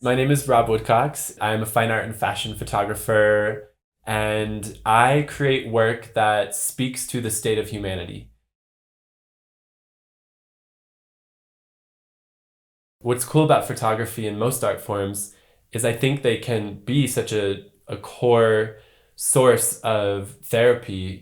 My name is Rob Woodcox. I'm a fine art and fashion photographer, and I create work that speaks to the state of humanity. What's cool about photography and most art forms is I think they can be such a core source of therapy,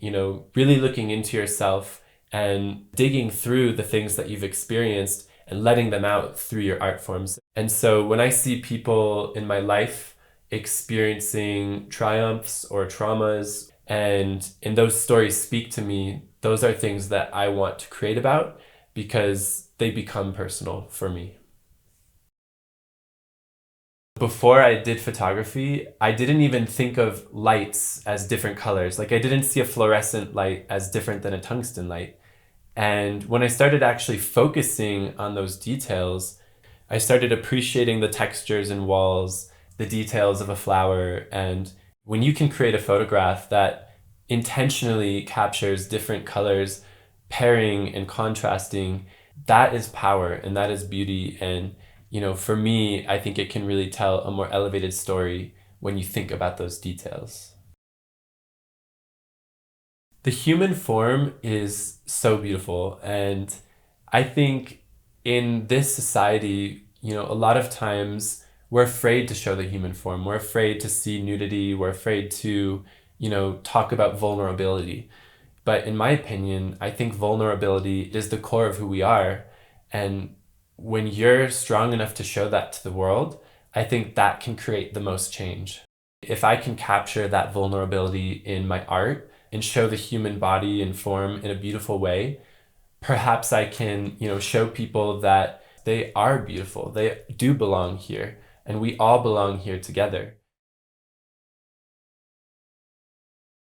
really looking into yourself and digging through the things that you've experienced and letting them out through your art forms. And so when I see people in my life experiencing triumphs or traumas, and those stories speak to me, those are things that I want to create about because they become personal for me. Before I did photography, I didn't even think of lights as different colors. Like I didn't see a fluorescent light as different than a tungsten light. And when I started actually focusing on those details, I started appreciating the textures in walls, the details of a flower. And when you can create a photograph that intentionally captures different colors, pairing and contrasting, that is power and that is beauty. And, for me, I think it can really tell a more elevated story when you think about those details. The human form is so beautiful. And I think in this society, a lot of times we're afraid to show the human form. We're afraid to see nudity. We're afraid to, talk about vulnerability. But in my opinion, I think vulnerability is the core of who we are. And when you're strong enough to show that to the world, I think that can create the most change. If I can capture that vulnerability in my art and show the human body and form in a beautiful way, perhaps I can, show people that they are beautiful. They do belong here, and we all belong here together.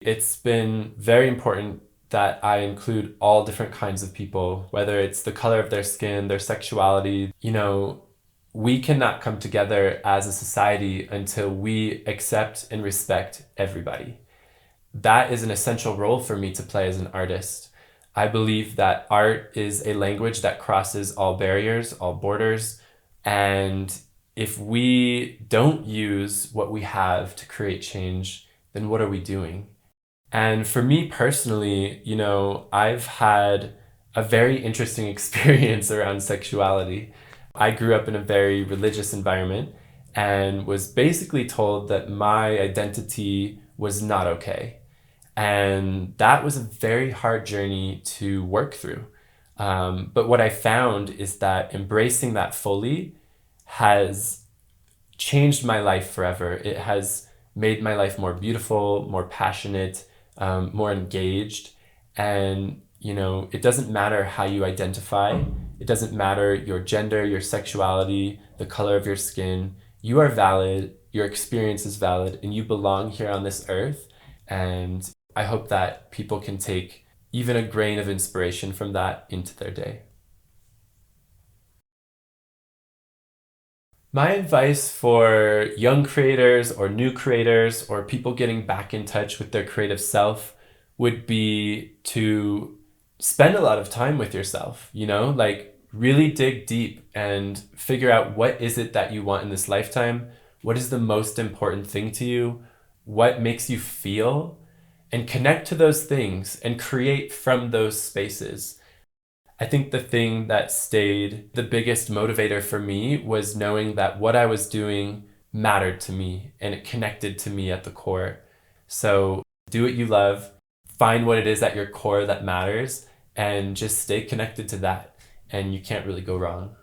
It's been very important that I include all different kinds of people, whether it's the color of their skin, their sexuality. We cannot come together as a society until we accept and respect everybody. That is an essential role for me to play as an artist. I believe that art is a language that crosses all barriers, all borders. And if we don't use what we have to create change, then what are we doing? And for me personally, I've had a very interesting experience around sexuality. I grew up in a very religious environment and was basically told that my identity was not okay. And that was a very hard journey to work through. But what I found is that embracing that fully has changed my life forever. It has made my life more beautiful, more passionate, more engaged. And, it doesn't matter how you identify, it doesn't matter your gender, your sexuality, the color of your skin. You are valid, your experience is valid, and you belong here on this earth. And I hope that people can take even a grain of inspiration from that into their day. My advice for young creators or new creators or people getting back in touch with their creative self would be to spend a lot of time with yourself, like really dig deep and figure out what is it that you want in this lifetime? What is the most important thing to you? What makes you feel? And connect to those things and create from those spaces. I think the thing that stayed the biggest motivator for me was knowing that what I was doing mattered to me and it connected to me at the core. So do what you love, find what it is at your core that matters, and just stay connected to that. And you can't really go wrong.